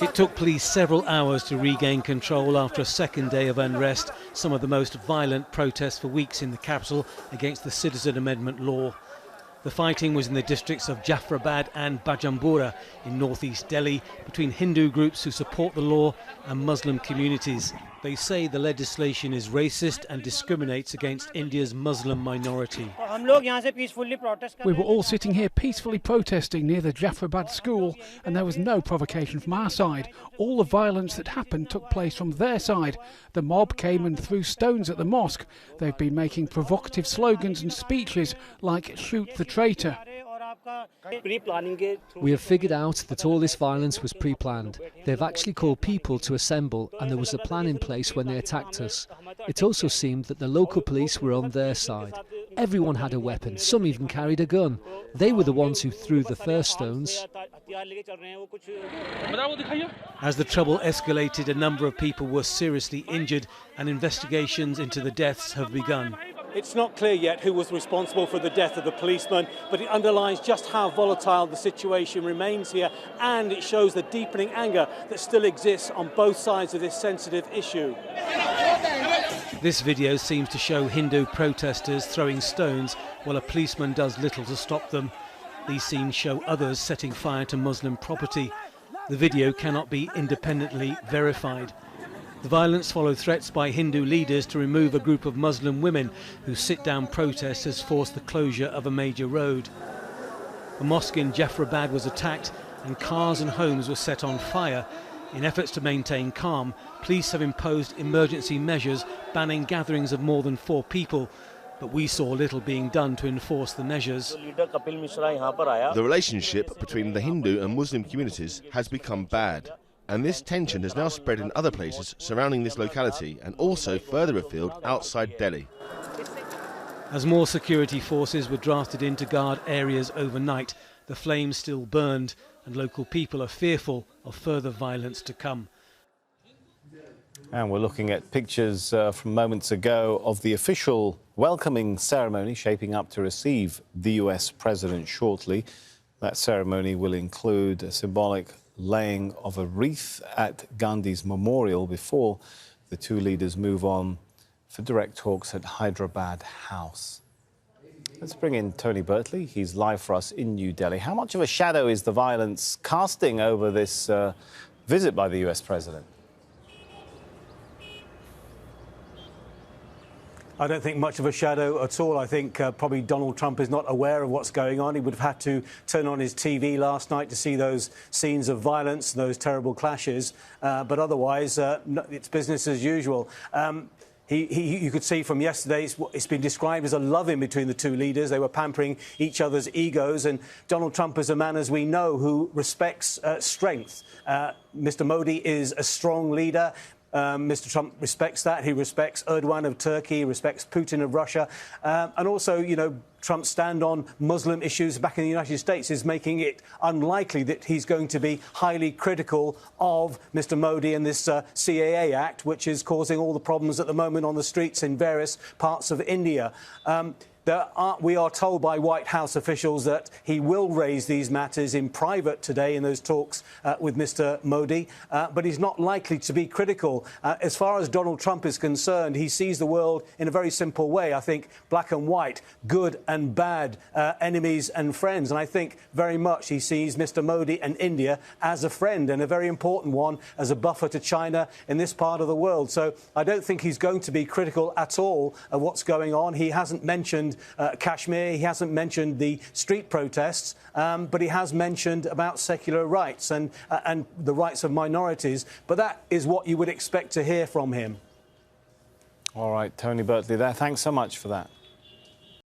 It took police several hours to regain control after a second day of unrest, some of the most violent protests for weeks in the capital against the Citizen Amendment law. The fighting was in the districts of Jafrabad and Bajampura in northeast Delhi between Hindu groups who support the law and Muslim communities. They say the legislation is racist and discriminates against India's Muslim minority. We were all sitting here peacefully protesting near the Jafrabad school, and there was no provocation from our side. All the violence that happened took place from their side. The mob came and threw stones at the mosque. They've been making provocative slogans and speeches like "shoot the traitor." We have figured out that all this violence was pre-planned. They've actually called people to assemble, and there was a plan in place when they attacked us. It also seemed that the local police were on their side. Everyone had a weapon, some even carried a gun. They were the ones who threw the first stones. As the trouble escalated, a number of people were seriously injured and investigations into the deaths have begun. It's not clear yet who was responsible for the death of the policeman, but it underlines just how volatile the situation remains here, and it shows the deepening anger that still exists on both sides of this sensitive issue. This video seems to show Hindu protesters throwing stones while a policeman does little to stop them. These scenes show others setting fire to Muslim property. The video cannot be independently verified. The violence followed threats by Hindu leaders to remove a group of Muslim women whose sit-down protest has forced the closure of a major road. A mosque in Jafrabad was attacked and cars and homes were set on fire. In efforts to maintain calm, police have imposed emergency measures banning gatherings of more than 4 people. But we saw little being done to enforce the measures. The relationship between the Hindu and Muslim communities has become bad. And this tension has now spread in other places surrounding this locality and also further afield outside Delhi. As more security forces were drafted in to guard areas overnight, the flames still burned and local people are fearful of further violence to come. And we're looking at pictures from moments ago of the official welcoming ceremony shaping up to receive the US president shortly. That ceremony will include a symbolic laying of a wreath at Gandhi's memorial before the two leaders move on for direct talks at Hyderabad House. Let's bring in Tony Bertley. He's live for us in New Delhi. How much of a shadow is the violence casting over this visit by the US president? I don't think much of a shadow at all. I think probably Donald Trump is not aware of what's going on. He would have had to turn on his TV last night to see those scenes of violence, those terrible clashes. But otherwise, it's business as usual. You could see from yesterday, it's been described as a love-in between the two leaders. They were pampering each other's egos. And Donald Trump is a man, as we know, who respects strength. Mr. Modi is a strong leader. Mr. Trump respects that. He respects Erdogan of Turkey, he respects Putin of Russia. And also, you know, Trump's stand on Muslim issues back in the United States is making it unlikely that he's going to be highly critical of Mr. Modi and this CAA Act, which is causing all the problems at the moment on the streets in various parts of India. We are told by White House officials that he will raise these matters in private today in those talks with Mr. Modi, but he's not likely to be critical. As far as Donald Trump is concerned, he sees the world in a very simple way. I think black and white, good and bad, enemies and friends. And I think very much he sees Mr. Modi and India as a friend, and a very important one, as a buffer to China in this part of the world. So I don't think he's going to be critical at all of what's going on. He hasn't mentioned Kashmir, he hasn't mentioned the street protests, but he has mentioned about secular rights and the rights of minorities. But that is what you would expect to hear from him. All right, Tony Bertley there. Thanks so much for that.